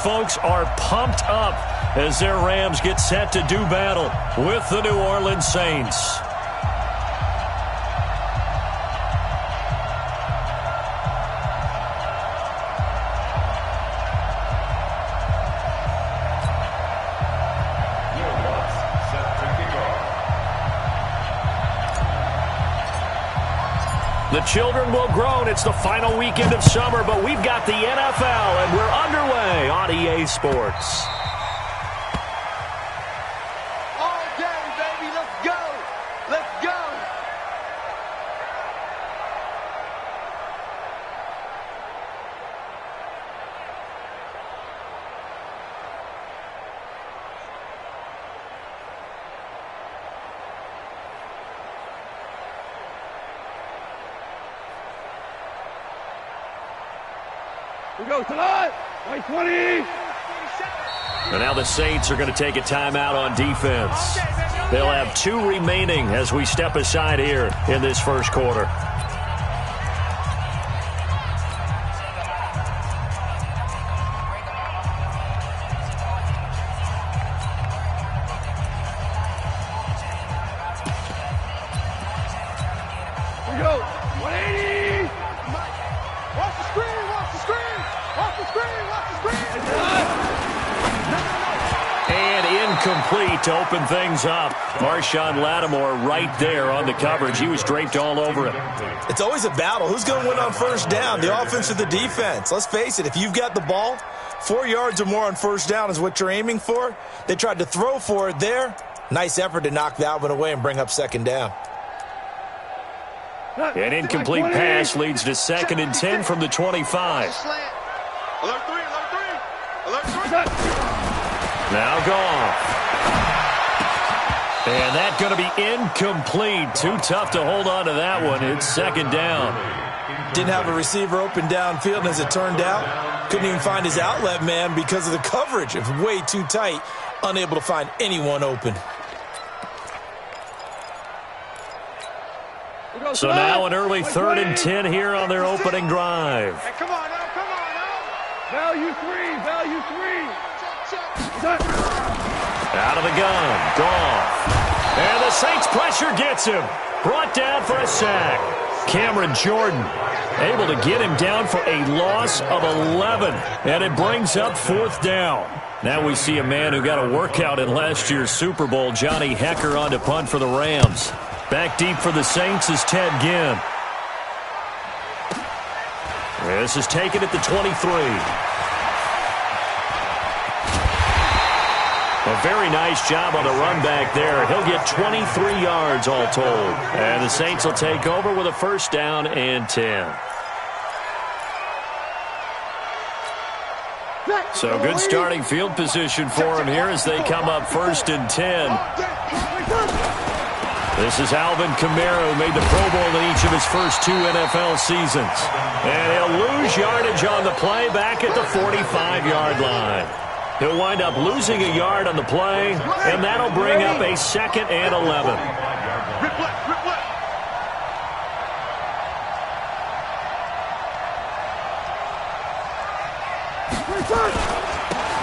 Folks are pumped up as their Rams get set to do battle with the New Orleans Saints. The children will groan. It's the final weekend of summer, but we've got the NFL, and we're underway on EA Sports. All day, baby. Let's go. Let's go. We go tonight. White 20. And now the Saints are going to take a timeout on defense. They'll have 2 remaining as we step aside here in this first quarter. We go 180. Watch the screen. Watch the screen. Watch the screen. Watch the screen. And incomplete to open things up. Marshawn Lattimore right there on the coverage. He was draped all over it. It's always a battle. Who's going to win on first down, the offense or the defense? Let's face it, if you've got the ball, 4 yards or more on first down is what you're aiming for. They tried to throw for it there. Nice effort to knock that one away and bring up second down. An incomplete pass leads to 2nd and 10 from the 25. Alert 3, alert 3. Alert 3. Now Goff. And that's going to be incomplete. Too tough to hold on to that one. It's 2nd down. Didn't have a receiver open downfield, and as it turned out, couldn't even find his outlet man because of the coverage. It was way too tight, unable to find anyone open. So now an early 3rd and 10 here on their opening drive. Hey, come on now. Come on now. Value 3. Value 3. Out of the gun. Goff. And the Saints pressure gets him. Brought down for a sack. Cameron Jordan able to get him down for a loss of 11. And it brings up 4th down. Now we see a man who got a workout in last year's Super Bowl, Johnny Hecker, on to punt for the Rams. Back deep for the Saints is Ted Ginn. This is taken at the 23. A very nice job on the run back there. He'll get 23 yards all told. And the Saints will take over with a 1st down and 10. So good starting field position for him here as they come up 1st and 10. This is Alvin Kamara, who made the Pro Bowl in each of his first 2 NFL seasons. And he'll lose yardage on the play back at the 45-yard line. He'll wind up losing a yard on the play, and that'll bring up a 2nd and 11.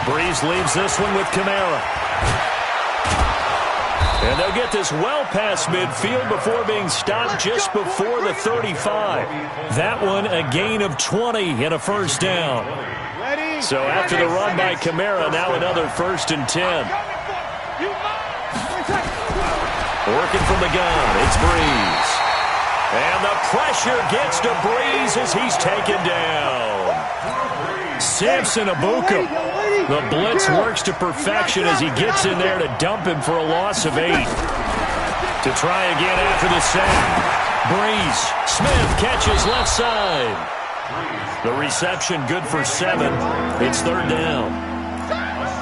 Breeze leaves this one with Kamara. And they'll get this well past midfield before being stopped just before the 35. That one a gain of 20 and a 1st down. So after the run by Kamara, now another 1st and 10. Working from the gun, it's Breeze. And the pressure gets to Breeze as he's taken down. Samson Abuka. The blitz works to perfection as he gets in there to dump him for a loss of 8. To try again after the sack. Breeze. Smith catches left side. The reception good for 7. It's 3rd down.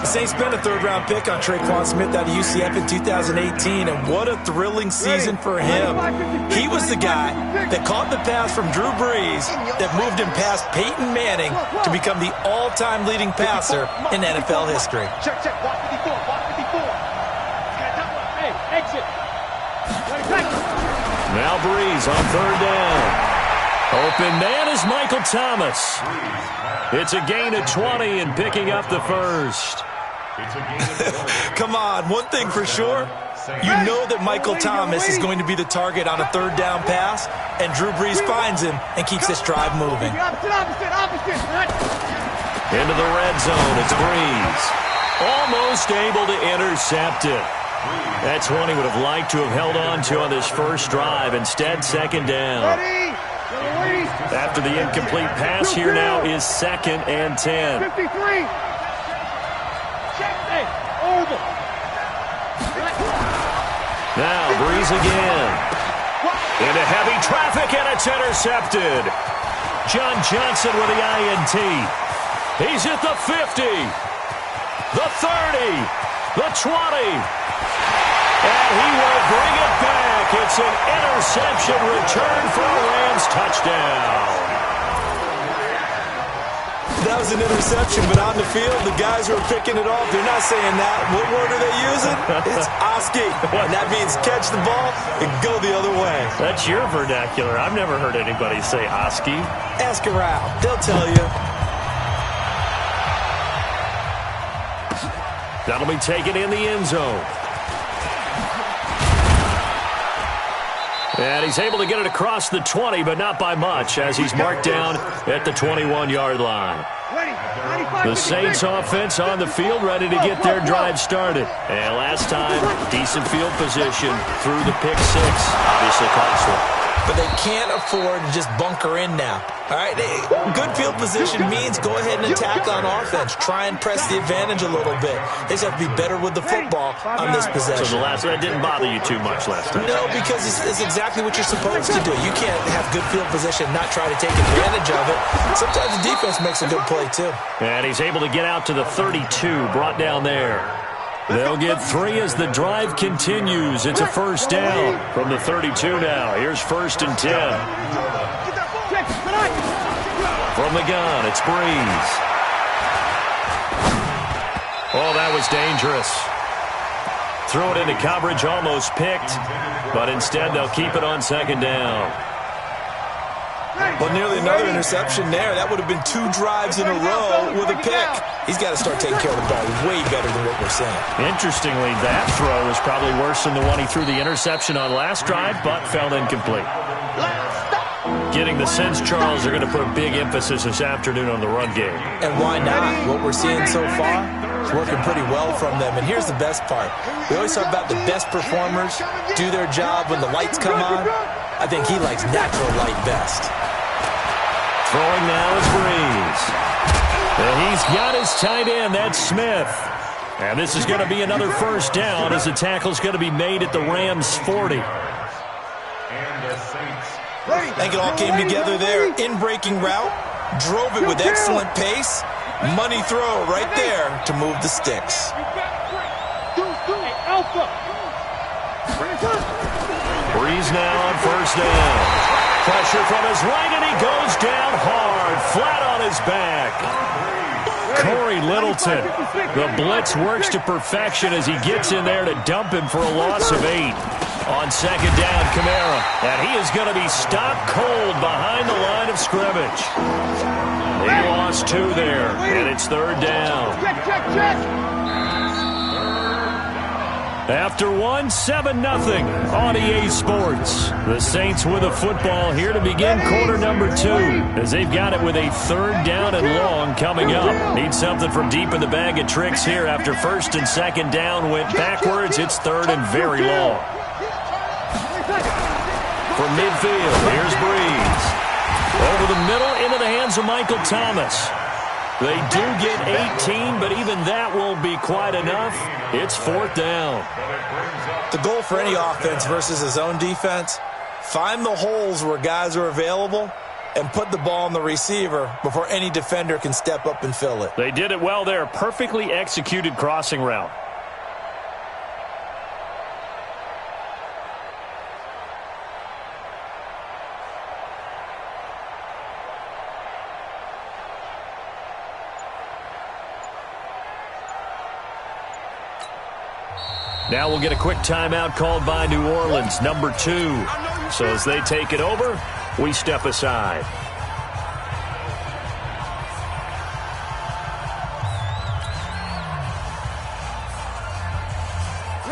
The Saints spent a 3rd-round pick on Traquan Smith out of UCF in 2018, and what a thrilling season for him. He was the guy that caught the pass from Drew Brees that moved him past Peyton Manning to become the all-time leading passer in NFL history. Check. Watch 54. Watch 54. Hey, exit. Now Breeze on 3rd down. Open man is Michael Thomas. It's a gain of 20 and picking up the first. Come on, one thing for sure. You know that Michael Thomas is going to be the target on a third down pass, and Drew Brees finds him and keeps this drive moving. Into the red zone, it's Brees. Almost able to intercept it. That's one he would have liked to have held on to on this first drive. Instead, second down. After the incomplete pass, here now is 2nd and 10. 53. Over. Now, Brees again. Into heavy traffic, and it's intercepted. John Johnson with the INT. He's at the 50, the 30, the 20. And he will bring it back. It's an interception return for a Rams touchdown. That was an interception, but on the field, the guys who are picking it off, they're not saying that. What word are they using? It's Oski. And that means catch the ball and go the other way. That's your vernacular. I've never heard anybody say Oski. Ask around. They'll tell you. That'll be taken in the end zone. And he's able to get it across the 20, but not by much, as he's marked down at the 21-yard line. The Saints offense on the field, ready to get their drive started. And last time, decent field position through the pick six. Obviously costly. But they can't afford to just bunker in now. All right, good field position means go ahead and attack on offense. Try and press the advantage a little bit. They just have to be better with the football on this possession. So that didn't bother you too much last time? No, because it's exactly what you're supposed to do. You can't have good field position, not try to take advantage of it. Sometimes the defense makes a good play, too. And he's able to get out to the 32, brought down there. They'll get 3 as the drive continues. It's a first down from the 32 now. Here's 1st and 10. From the gun, it's Brees. Oh, that was dangerous. Threw it into coverage, almost picked. But instead, they'll keep it on 2nd down. Well, nearly another interception there. That would have been 2 drives in a row with a pick. He's got to start taking care of the ball way better than what we're saying. Interestingly, that throw is probably worse than the one he threw the interception on last drive, but fell incomplete. Getting the sense, Charles, they're going to put a big emphasis this afternoon on the run game. And why not? What we're seeing so far is working pretty well from them. And here's the best part. We always talk about the best performers do their job when the lights come on. I think he likes natural light best. Throwing now is Brees. And he's got his tight end. That's Smith. And this is going to be another first down as the tackle's going to be made at the Rams' 40. I think it all came together there. In-breaking route. Drove it with excellent pace. Money throw right there to move the sticks. Brees now on first down. Pressure from his right, and he goes down hard, flat on his back. Corey Littleton. The blitz works to perfection as he gets in there to dump him for a loss of 8. On 2nd down, Kamara. And he is going to be stopped cold behind the line of scrimmage. He lost 2 there, and it's 3rd down. After 7-0 on EA Sports. The Saints with a football here to begin quarter number 2 as they've got it with a 3rd down and long coming up. Need something from deep in the bag of tricks here after 1st and 2nd down went backwards. It's 3rd and very long. From midfield, here's Brees. Over the middle into the hands of Michael Thomas. They do get 18, but even that won't be quite enough. It's 4th down. The goal for any offense versus his own defense, find the holes where guys are available and put the ball on the receiver before any defender can step up and fill it. They did it well there. Perfectly executed crossing route. Now we'll get a quick timeout called by New Orleans, number 2. So as they take it over, we step aside.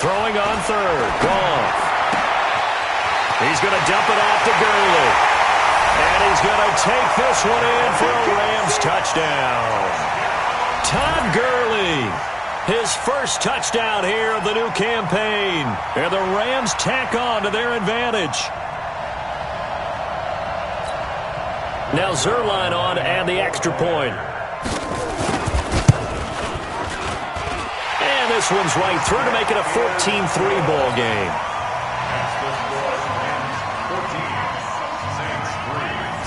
Throwing on third. Goff. He's going to dump it off to Gurley. And he's going to take this one in for a Rams touchdown. Todd Gurley, his first touchdown here of the new campaign. And the Rams tack on to their advantage. Now Zerline on and the extra point. And this one's right through to make it a 14-3 ball game.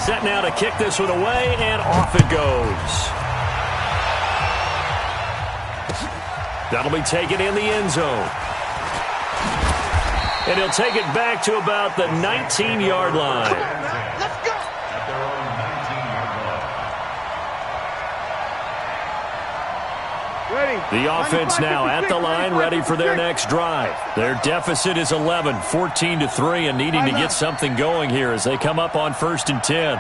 Set now to kick this one away, and off it goes. That'll be taken in the end zone. And he'll take it back to about the 19-yard line. Let's go. The offense now at the line, ready for their next drive. Their deficit is 11, 14-3, and needing to get something going here as they come up on 1st and 10.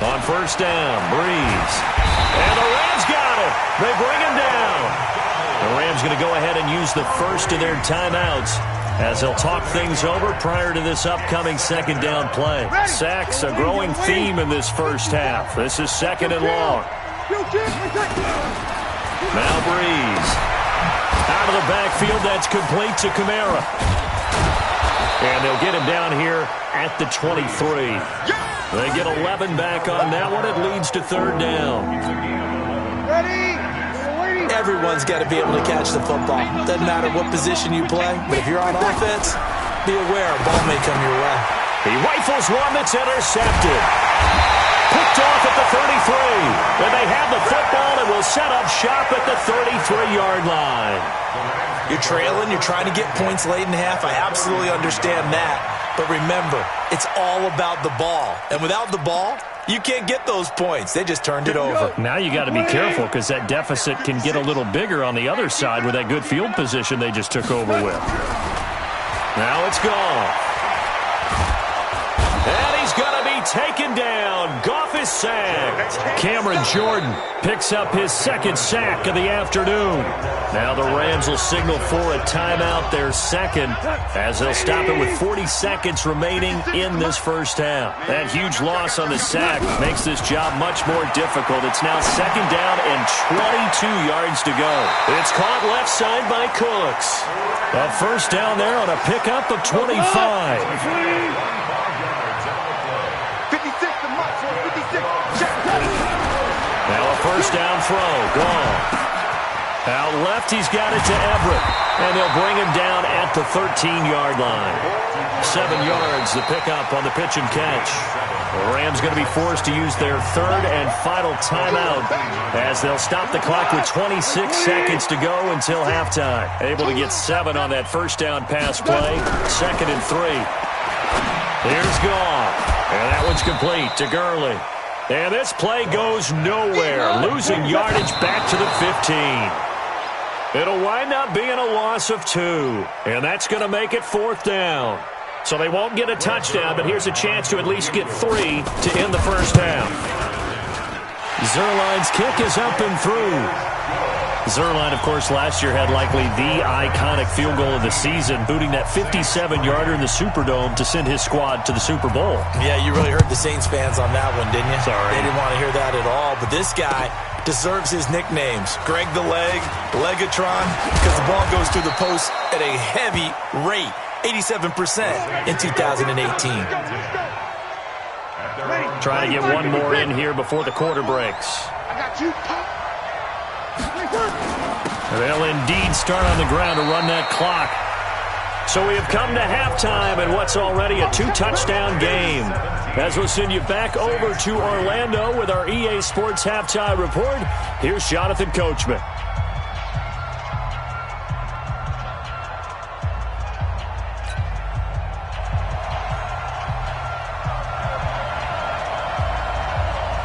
On 1st down, Breeze. And the Rams got it. They bring him down. The Rams going to go ahead and use the first of their timeouts as they'll talk things over prior to this upcoming 2nd down play. Sacks, a growing theme in this first half. This is 2nd and long. Now Breeze. Out of the backfield, that's complete to Kamara. And they'll get him down here at the 23. They get 11 back on that one. It leads to 3rd down. Everyone's got to be able to catch the football. Doesn't matter what position you play, but if you're on offense, be aware a ball may come your way. He rifles one that's intercepted. Picked off at the 33. And they have the football and will set up shop at the 33-yard line. You're trailing. You're trying to get points late in half. I absolutely understand that. But remember, it's all about the ball. And without the ball, you can't get those points. They just turned it over. Now you got to be careful because that deficit can get a little bigger on the other side with that good field position they just took over with. Now it's Goff. And he's going to be taken down. Goff is sacked. Cameron Jordan picks up his 2nd sack of the afternoon. Now the Rams will signal for a timeout, their 2nd, as they'll stop it with 40 seconds remaining in this first half. That huge loss on the sack makes this job much more difficult. It's now 2nd down and 22 yards to go. It's caught left side by Cooks. A 1st down there on a pickup of 25. 56 to Mike, 56. Now a 1st down throw. Gone. Out left, he's got it to Everett. And they'll bring him down at the 13-yard line. 7 yards, the pickup on the pitch and catch. The Rams going to be forced to use their 3rd and final timeout as they'll stop the clock with 26 seconds to go until halftime. Able to get 7 on that 1st down pass play. 2nd and 3. Here's Goff. And that one's complete to Gurley. And this play goes nowhere. Losing yardage back to the 15. It'll wind up being a loss of 2. And that's going to make it 4th down. So they won't get a touchdown, but here's a chance to at least get 3 to end the first half. Zerline's kick is up and through. Zerline, of course, last year had likely the iconic field goal of the season, booting that 57-yarder in the Superdome to send his squad to the Super Bowl. Yeah, you really hurt the Saints fans on that one, didn't you? Sorry. They didn't want to hear that at all. But this guy deserves his nicknames. Greg the Leg, Legatron, because the ball goes through the post at a heavy rate, 87% in 2018. Trying to get one more in here before the quarter breaks. I got you. They'll indeed start on the ground to run that clock. So we have come to halftime in what's already a 2-touchdown game. As we'll send you back over to Orlando with our EA Sports Halftime Report, here's Jonathan Coachman.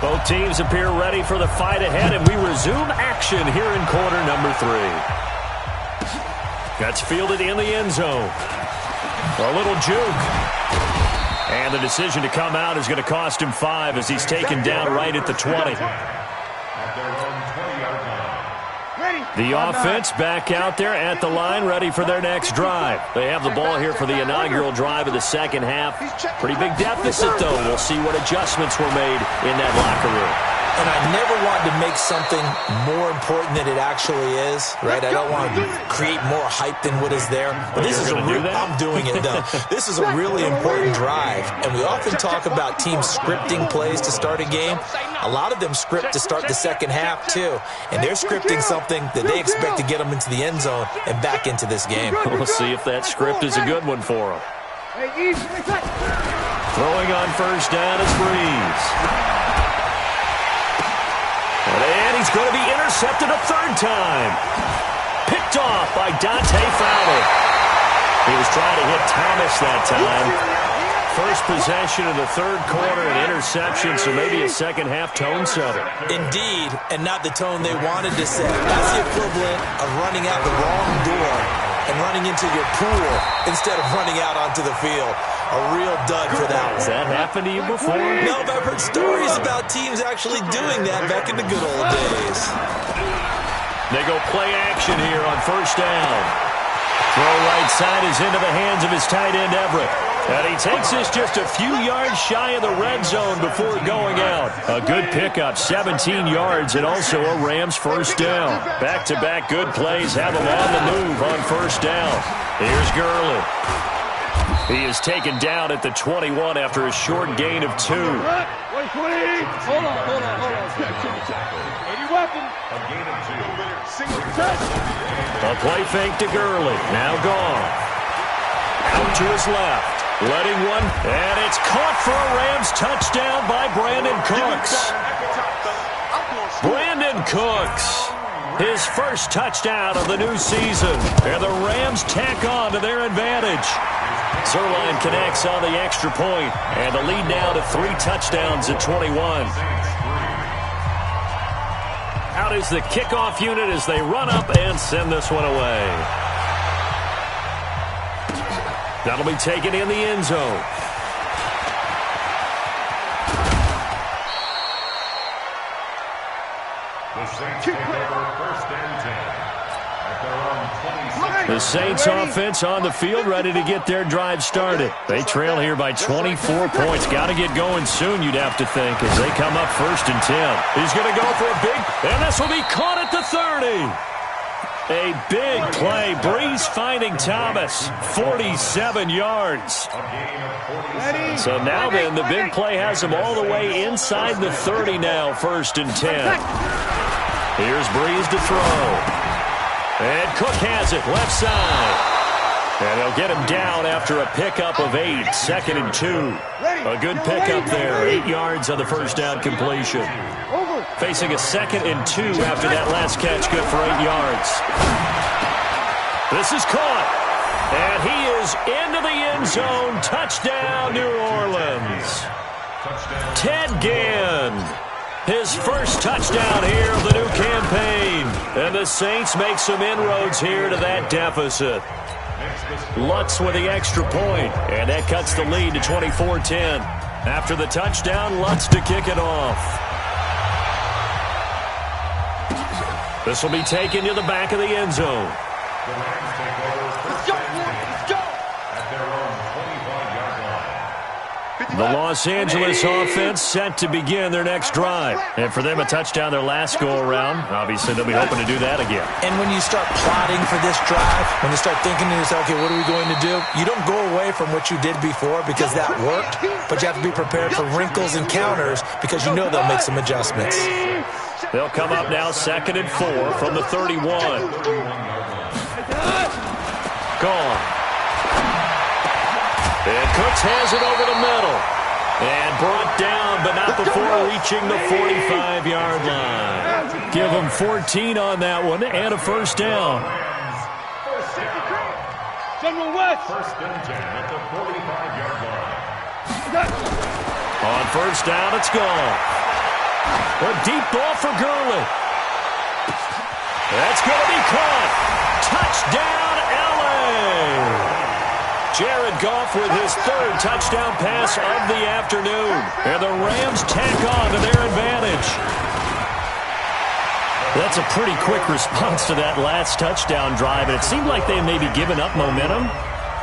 Both teams appear ready for the fight ahead, and we resume action here in quarter number 3. That's fielded in the end zone. A little juke. And the decision to come out is going to cost him 5 as he's taken down right at the 20. The offense back out there at the line, ready for their next drive. They have the ball here for the inaugural drive of the second half. Pretty big deficit, though. We'll see what adjustments were made in that locker room. And I never want to make something more important than it actually is, right? I don't want to create more hype than what is there. But this is I'm doing it, though. This is a really important drive. And we often talk about teams scripting plays to start a game. A lot of them script to start the second half, too. And they're scripting something that they expect to get them into the end zone and back into this game. We'll see if that script is a good one for them. Throwing on first down is Breeze. And he's going to be intercepted a third time. Picked off by Dante Fowler. He was trying to hit Thomas that time. First possession of the third quarter, an interception, so maybe a second-half tone setter. Indeed, and not the tone they wanted to set. That's the equivalent of running out the wrong door and running into your pool instead of running out onto the field. A real dud for that one. Has that happened to you before? No, but I've heard stories about teams actually doing that back in the good old days. They go play action here on first down. Throw right side is into the hands of his tight end, Everett. And he takes this just a few yards shy of the red zone before going out. A good pickup, 17 yards, and also a Rams first down. Back-to-back good plays have him on the move on first down. Here's Gurley. He is taken down at the 21 after a short gain of 2. Hold on. Any weapon. A gain of 2. A play fake to Gurley. Now gone. Out to his left. Letting one. And it's caught for a Rams touchdown by Brandon Cooks. Brandon Cooks. His first touchdown of the new season. And the Rams tack on to their advantage. Zerline connects on the extra point, and the lead now to 3 touchdowns at 21. Out is the kickoff unit as they run up and send this one away. That'll be taken in the end zone. The Saints take over first and 10. At their own 26. The Saints offense on the field, ready to get their drive started. They trail here by 24 points. Got to get going soon, you'd have to think, as they come up first and 10. He's going to go for a big, and this will be caught at the 30. A big play. Breeze finding Thomas, 47 yards. So now then, the big play has him all the way inside the 30 now, first and 10. Here's Breeze to throw. And Cook has it, left side. And they'll get him down after a pickup of 8, second and 2. A good pickup there, 8 yards on the first down completion. Facing a second and 2 after that last catch, good for 8 yards. This is caught. And he is into the end zone. Touchdown, New Orleans. Ted Ginn. His first touchdown here of the new campaign. And the Saints make some inroads here to that deficit. Lutz with the extra point, and that cuts the lead to 24-10. After the touchdown, Lutz to kick it off. This will be taken to the back of the end zone. The Rams take over first and 10 at their own 25-yard line. The Los Angeles offense set to begin their next drive. And for them, a touchdown their last go-around. Obviously, they'll be hoping to do that again. And when you start plotting for this drive, when you start thinking to yourself, okay, what are we going to do? You don't go away from what you did before because that worked, but you have to be prepared for wrinkles and counters because you know they'll make some adjustments. They'll come up now second and 4 from the 31. Gone. And Cooks has it over the middle. And brought down, but not before reaching the 45-yard line. Give them 14 on that one and a first down. General West. First and 10 at the 45-yard line. On first down, it's gone. A deep ball for Gurley. That's going to be caught. Touchdown, L.A. Jared Goff with his third touchdown pass of the afternoon. And the Rams tack on to their advantage. That's a pretty quick response to that last touchdown drive. And it seemed like they maybe given up momentum.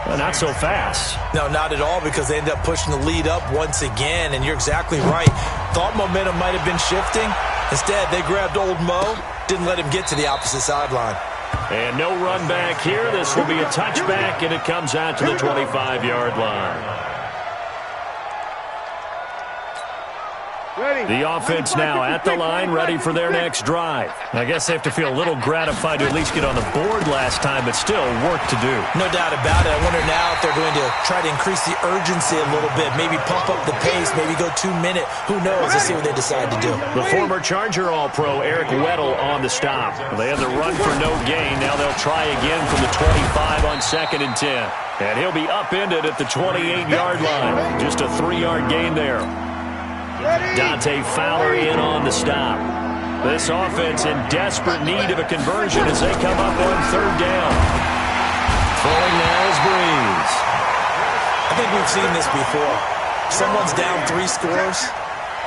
Not so fast. No, not at all, because they ended up pushing the lead up once again. And you're exactly right. Thought momentum might have been shifting. Instead, they grabbed old Mo. Didn't let him get to the opposite sideline. And no run back here. This will be a touchback, and it comes out to the 25-yard line. The offense now at the line, ready for their next drive. I guess they have to feel a little gratified to at least get on the board last time, but still work to do. No doubt about it. I wonder now if they're going to try to increase the urgency a little bit, maybe pump up the pace, maybe go 2 minute. Who knows? Let's see what they decide to do. The former Charger All-Pro Eric Weddle on the stop. They had the run for no gain. Now they'll try again from the 25 on 2nd and 10. And he'll be upended at the 28-yard line. Just a 3-yard gain there. Dante Fowler in on the stop. This offense in desperate need of a conversion as they come up on 3rd down. Throwing now is Breeze. I think we've seen this before. Someone's down 3 scores.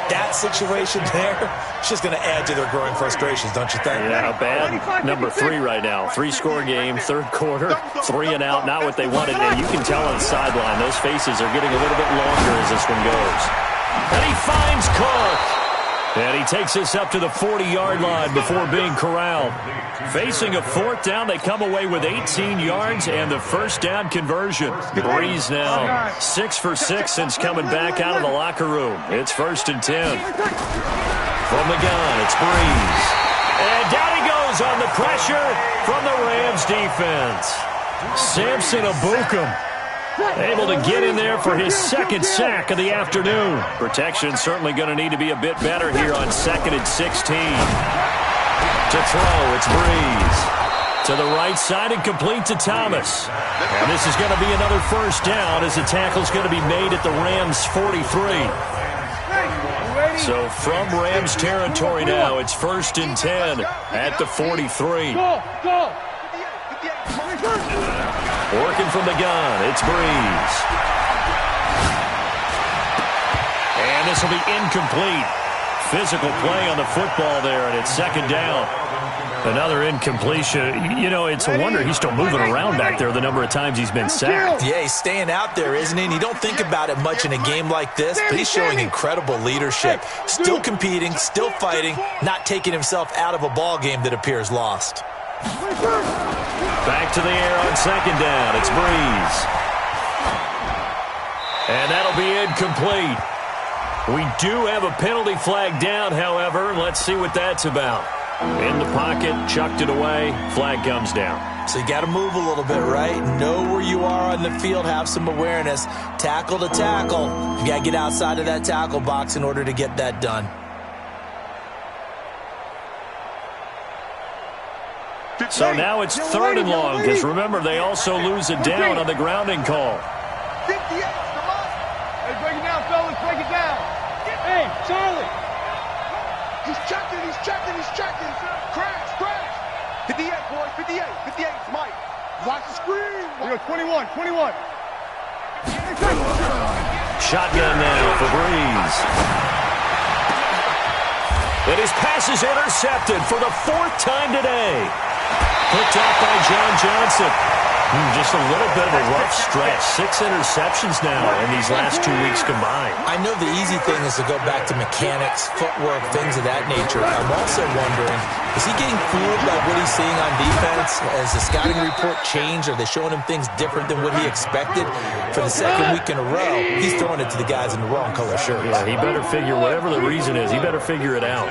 That situation there, it's just going to add to their growing frustrations, don't you think? Yeah, bad number 3 right now. 3-score game, 3rd quarter, 3 and out, not what they wanted. And you can tell on the sideline, those faces are getting a little bit longer as this one goes. And he finds Cook. And he takes this up to the 40-yard line before being corralled. Facing a 4th down, they come away with 18 yards and the 1st down conversion. Breeze now 6 for 6 since coming back out of the locker room. It's 1st and 10. From the gun, it's Breeze. And down he goes on the pressure from the Rams defense. Samson Abukum able to get in there for his 2nd sack of the afternoon. Protection certainly going to need to be a bit better here on 2nd and 16. To throw, it's Breeze. To the right side and complete to Thomas. And this is going to be another 1st down as the tackle's going to be made at the Rams 43. So from Rams territory now, it's 1st and 10 at the 43. Working from the gun, it's Breeze. And this will be incomplete. Physical play on the football there, and it's 2nd down. Another incompletion. You know, it's a wonder he's still moving around back there the number of times he's been sacked. Yeah, he's staying out there, isn't he? And you don't think about it much in a game like this, but he's showing incredible leadership. Still competing, still fighting, not taking himself out of a ball game that appears lost. Back to the air on 2nd down. It's Breeze. And that'll be incomplete. We do have a penalty flag down, however. Let's see what that's about. In the pocket, chucked it away. Flag comes down. So you got to move a little bit, right? Know where you are on the field. Have some awareness. Tackle to tackle. You got to get outside of that tackle box in order to get that done. So now it's 3rd and long, because remember, they also lose a down on the grounding call. 58, come on. Hey, break it down, fellas, break it down. Hey, Charlie. He's checking, he's checking, he's checking. Crash, crash. 58, boys, 58, 58, it's Mike. Watch the screen. Yo, 21, 21. Shotgun now for Breeze. And his pass is intercepted for the 4th time today. Picked off by John Johnson. Just a little bit of a rough stretch. 6 interceptions now in these last 2 weeks combined. I know the easy thing is to go back to mechanics, footwork, things of that nature. I'm also wondering, is he getting fooled by what he's seeing on defense? Has the scouting report changed? Are they showing him things different than what he expected? For the 2nd week in a row, he's throwing it to the guys in the wrong color shirts. Yeah, he better figure, whatever the reason is, he better figure it out.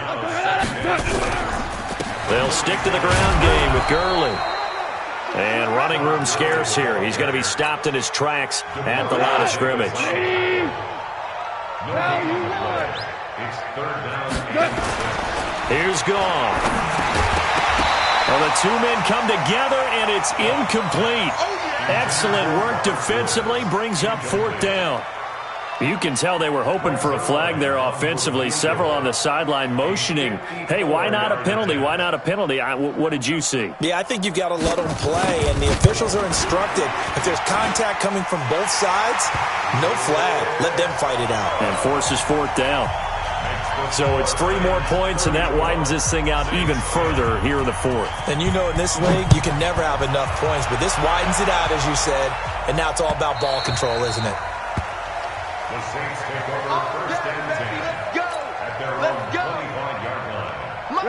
They'll stick to the ground game with Gurley. And running room scarce here. He's going to be stopped in his tracks at the line of scrimmage. Here's Goff. Well, the 2 men come together, and it's incomplete. Excellent work defensively. Brings up 4th down. You can tell they were hoping for a flag there offensively. Several on the sideline motioning, hey, why not a penalty? Why not a penalty? What did you see? Yeah, I think you've got to let them play, and the officials are instructed. If there's contact coming from both sides, no flag. Let them fight it out. And forces fourth down. So it's 3 more points, and that widens this thing out even further here in the fourth. And you know in this league, you can never have enough points, but this widens it out, as you said, and now it's all about ball control, isn't it? The Saints take over first and 10 at their own 25-yard line.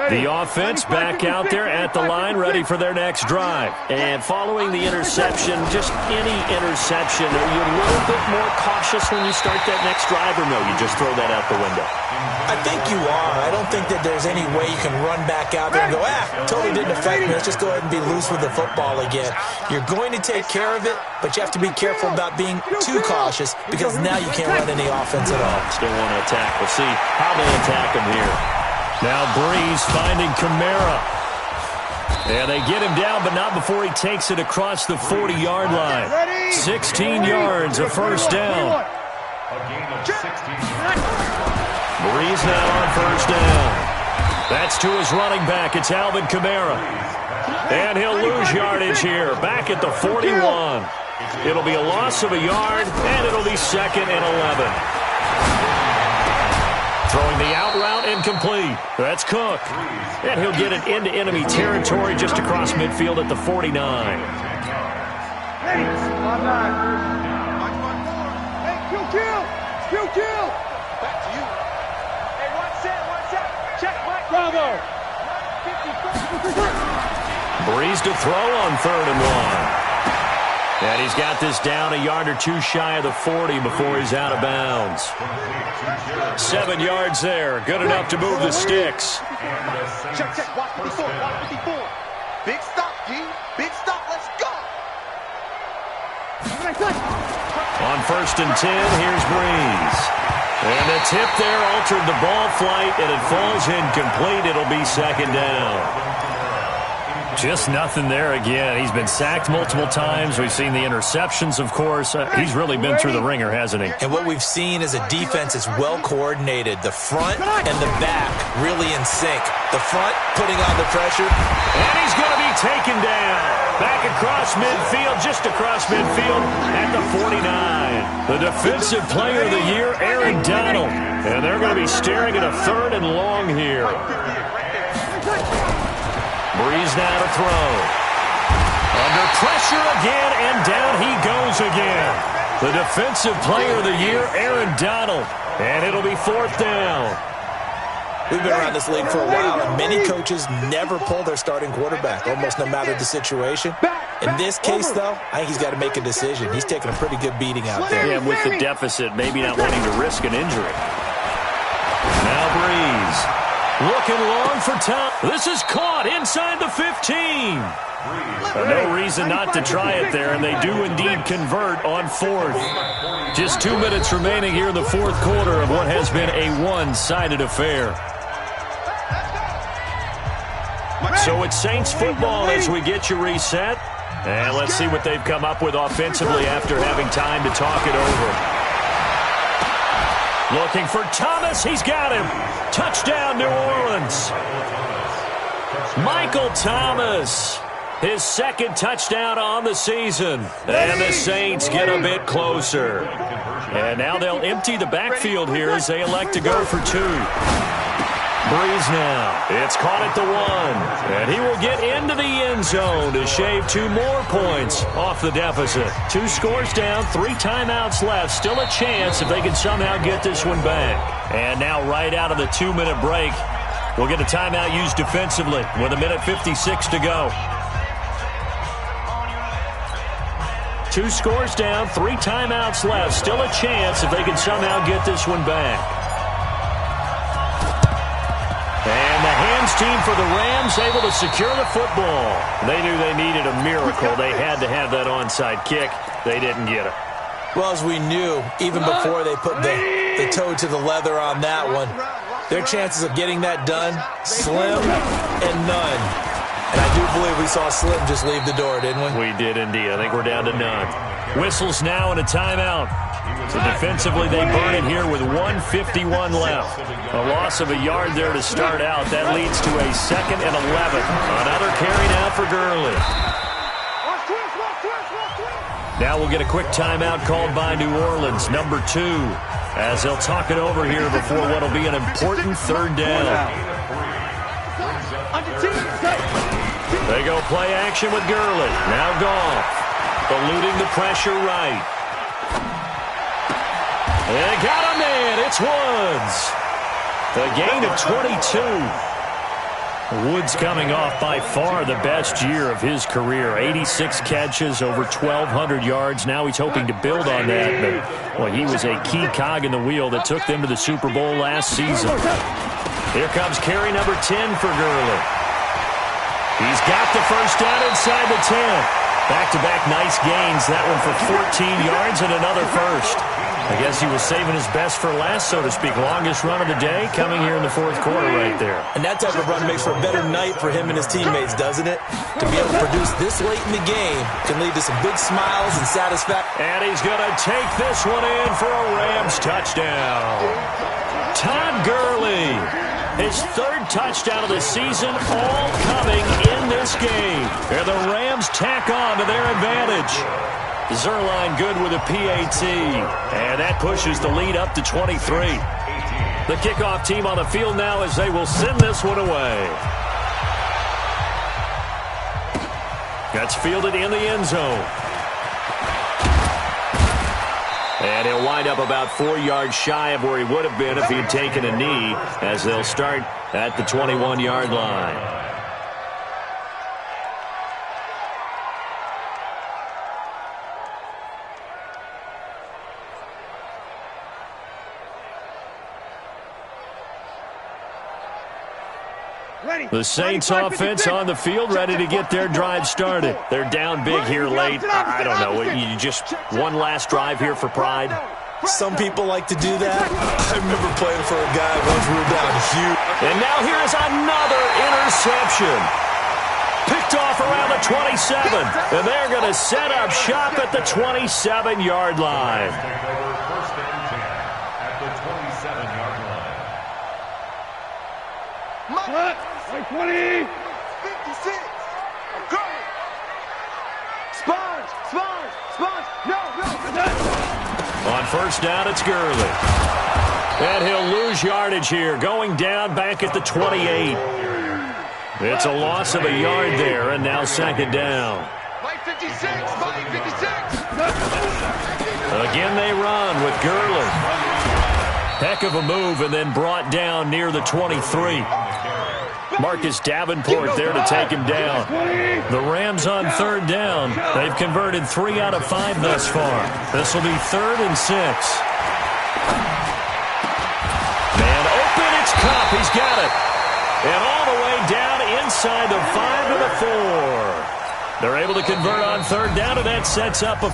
The offense back out there at the line, ready for their next drive. And following the interception, just any interception, are you a little bit more cautious when you start that next drive, or no, you just throw that out the window? I think you are. I don't think that there's any way you can run back out there and go, totally didn't affect me. Let's just go ahead and be loose with the football again. You're going to take care of it, but you have to be careful about being too cautious because now you can't run any offense at all. Still want to attack. We'll see how they attack him here. Now Breeze finding Kamara. And they get him down, but not before he takes it across the 40-yard line. 16 yards, a first down. A gain of 16. Breeze now on first down. That's to his running back. It's Alvin Kamara. And he'll lose yardage here. Back at the 41. It'll be a loss of a yard, and it'll be 2nd and 11. Throwing the out route incomplete. That's Cook. And he'll get it into enemy territory just across midfield at the 49. Hey, kill. Back to you. Hey, one set. Check, Mike. Bravo. Breeze to throw on 3rd and 1. And he's got this down a yard or 2 shy of the 40 before he's out of bounds. 7 yards there. Good enough to move the sticks. Check. Watch 54. Big stop, G. Big stop. Let's go. On 1st and 10, here's Breeze. And the tip there altered the ball flight, and it falls incomplete. It'll be 2nd down. Just nothing there again. He's been sacked multiple times. We've seen the interceptions, of course. He's really been through the ringer, hasn't he? And what we've seen is a defense that's well coordinated. The front and the back really in sync. The front putting on the pressure. And he's going to be taken down. Back across midfield, just across midfield at the 49. The defensive player of the year, Aaron Donald. And they're going to be staring at a 3rd and long here. Breeze now to throw. Under pressure again, and down he goes again. The defensive player of the year, Aaron Donald. And it'll be 4th down. We've been around this league for a while, and many coaches never pull their starting quarterback, almost no matter the situation. In this case, though, I think he's got to make a decision. He's taking a pretty good beating out there. Yeah, with the deficit, maybe not wanting to risk an injury. Now Breeze. Looking long for Tom. This is caught inside the 15. No reason not to try it there, and they do indeed convert on 4th. Just 2 minutes remaining here in the 4th quarter of what has been a one-sided affair. So it's Saints football as we get you reset. And let's see what they've come up with offensively after having time to talk it over. Looking for Thomas. He's got him. Touchdown, New Orleans. Michael Thomas. His 2nd touchdown on the season. And the Saints get a bit closer. And now they'll empty the backfield here as they elect to go for 2. Breeze now. It's caught at the 1. And he will get into the end zone to shave 2 more points off the deficit. 2 scores down, 3 timeouts left. Still a chance if they can somehow get this one back. And now right out of the 2-minute break, we'll get a timeout used defensively with 1:56 to go. 2 scores down, 3 timeouts left. Still a chance if they can somehow get this one back. And the hands team for the Rams able to secure the football. They knew they needed a miracle. They had to have that onside kick. They didn't get it. Well, as we knew, even before they put the toe to the leather on that one, their chances of getting that done, slim and none. And I do believe we saw Slim just leave the door, didn't we? We did indeed. I think we're down to none. Whistles now and a timeout. So defensively, they burn it here with 1:51 left. A loss of a yard there to start out. That leads to a 2nd and 11. Another carry now for Gurley. Now we'll get a quick timeout called by New Orleans, number 2, as they'll talk it over here before what will be an important 3rd down. They go play action with Gurley. Now Goff, eluding the pressure right. And got him in. It's Woods. A gain of 22. Woods coming off by far the best year of his career. 86 catches, over 1,200 yards. Now he's hoping to build on that. But, well, he was a key cog in the wheel that took them to the Super Bowl last season. Here comes carry number 10 for Gurley. He's got the first down inside the 10. Back-to-back nice gains. That one for 14 yards and another first. I guess he was saving his best for last, so to speak. Longest run of the day coming here in the 4th quarter right there. And that type of run makes for a better night for him and his teammates, doesn't it? To be able to produce this late in the game can lead to some big smiles and satisfaction. And he's going to take this one in for a Rams touchdown. Todd Gurley, his 3rd touchdown of the season, all coming in this game. And the Rams tack on to their advantage. Zerline good with a PAT, and that pushes the lead up to 23. The kickoff team on the field now as they will send this one away. That's fielded in the end zone. And he'll wind up about 4 yards shy of where he would have been if he'd taken a knee, as they'll start at the 21-yard line. The Saints offense on the field, ready to get their drive started. They're down big here late. I don't know. You just one last drive here for pride. Some people like to do that. I remember playing for a guy once we were down huge. And now here's another interception. Picked off around the 27. And they're going to set up shop at the 27-yard line. First and 10 at the 27-yard line. 20. 56. I'm going. Sponge. No. On first down, it's Gurley. And he'll lose yardage here, going down back at the 28. It's a loss of a yard there, and now 2nd down. 56. Again they run with Gurley. Heck of a move, and then brought down near the 23. Marcus Davenport there to take him down. The Rams on 3rd down. They've converted 3 out of 5 thus far. This will be 3rd and 6. Man open, it's Kupp. He's got it. And all the way down inside the 5 to the 4. They're able to convert on 3rd down, and that sets up a